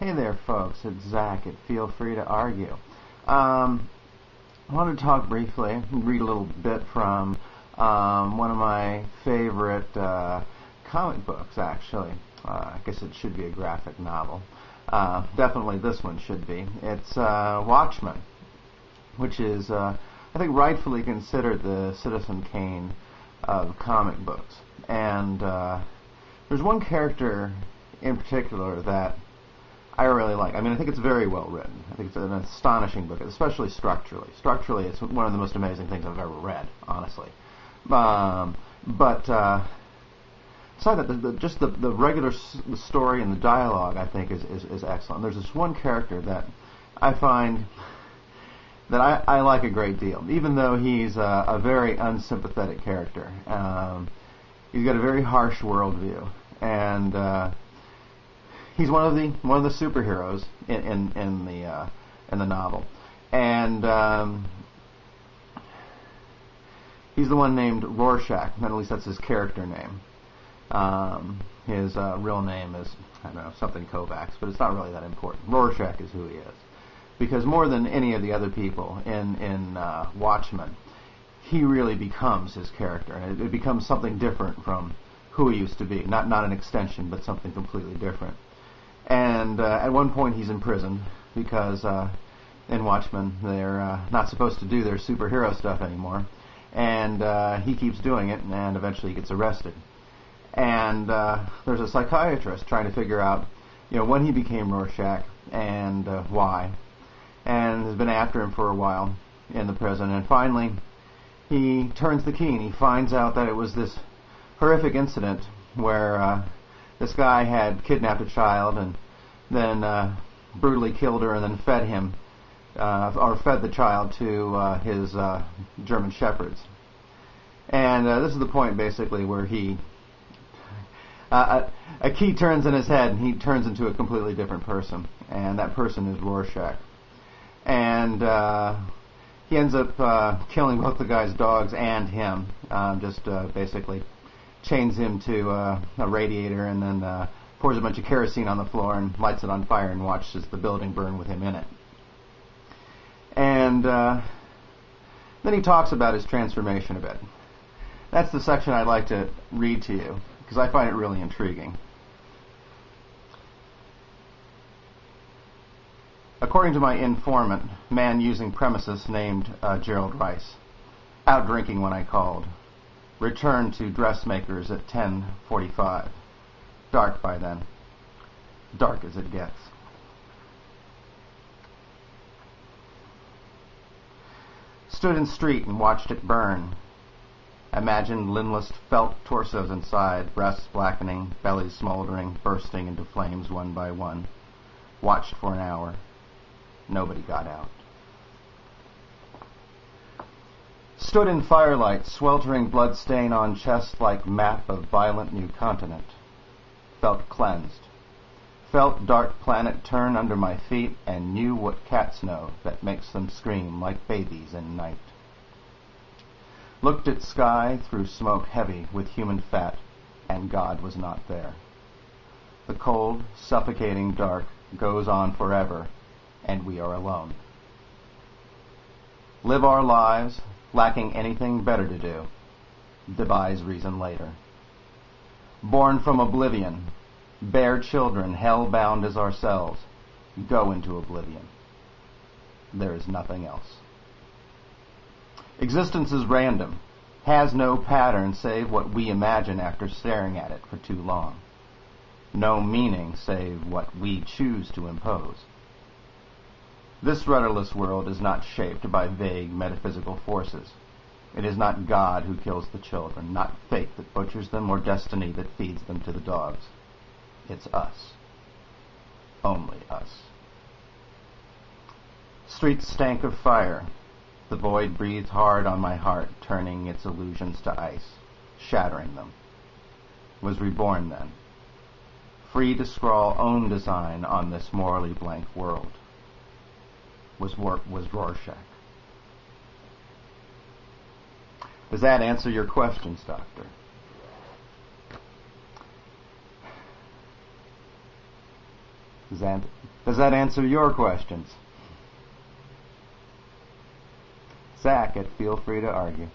Hey there, folks. It's Zach at Feel Free to Argue. I wanted to talk briefly, read a little bit from one of my favorite comic books, actually. I guess it should be a graphic novel. Definitely this one should be. It's Watchmen, which is, I think, rightfully considered the Citizen Kane of comic books. And there's one character in particular that I really like. I mean, I think it's very well written. I think it's an astonishing book, especially structurally. Structurally, it's one of the most amazing things I've ever read, honestly. But aside that, just the regular story and the dialogue, I think, is excellent. There's this one character that I find that I like a great deal, even though he's a very unsympathetic character. He's got a very harsh worldview, and he's one of the superheroes in the novel, and he's the one named Rorschach. At least that's his character name. His real name is, I don't know, something Kovacs, but it's not really that important. Rorschach is who he is, because more than any of the other people in Watchmen, he really becomes his character, and it becomes something different from who he used to be. Not an extension, but something completely different. And at one point he's imprisoned because in Watchmen they're not supposed to do their superhero stuff anymore, and he keeps doing it, and eventually he gets arrested. And there's a psychiatrist trying to figure out, when he became Rorschach and why, and has been after him for a while in the prison. And finally he turns the key and he finds out that it was this horrific incident where this guy had kidnapped a child and then brutally killed her and then fed him, or fed the child to his German shepherds. And this is the point basically where a key turns in his head and he turns into a completely different person, and that person is Rorschach. And he ends up killing both the guy's dogs and him, just basically chains him to a radiator and then pours a bunch of kerosene on the floor and lights it on fire and watches the building burn with him in it. And then he talks about his transformation a bit. That's the section I'd like to read to you, because I find it really intriguing. According to my informant, man using premises named Gerald Rice, out drinking when I called. Returned to dressmakers at 10:45. Dark by then. Dark as it gets. Stood in street and watched it burn. Imagined limbless felt torsos inside, breasts blackening, bellies smoldering, bursting into flames one by one. Watched for an hour. Nobody got out. Stood in firelight, sweltering blood stain on chest like map of violent new continent. Felt cleansed. Felt dark planet turn under my feet and knew what cats know that makes them scream like babies in night. Looked at sky through smoke heavy with human fat, and God was not there. The cold, suffocating dark goes on forever, and we are alone. Live our lives, lacking anything better to do, devise reason later. Born from oblivion, bear children hell-bound as ourselves, go into oblivion. There is nothing else. Existence is random, has no pattern save what we imagine after staring at it for too long. No meaning save what we choose to impose. This rudderless world is not shaped by vague metaphysical forces. It is not God who kills the children, not fate that butchers them, or destiny that feeds them to the dogs. It's us. Only us. Streets stank of fire. The void breathed hard on my heart, turning its illusions to ice, shattering them. Was reborn then, free to scrawl own design on this morally blank world. Was Rorschach. Does that answer your questions, Doctor? Does that answer your questions? Zach at Feel Free to Argue.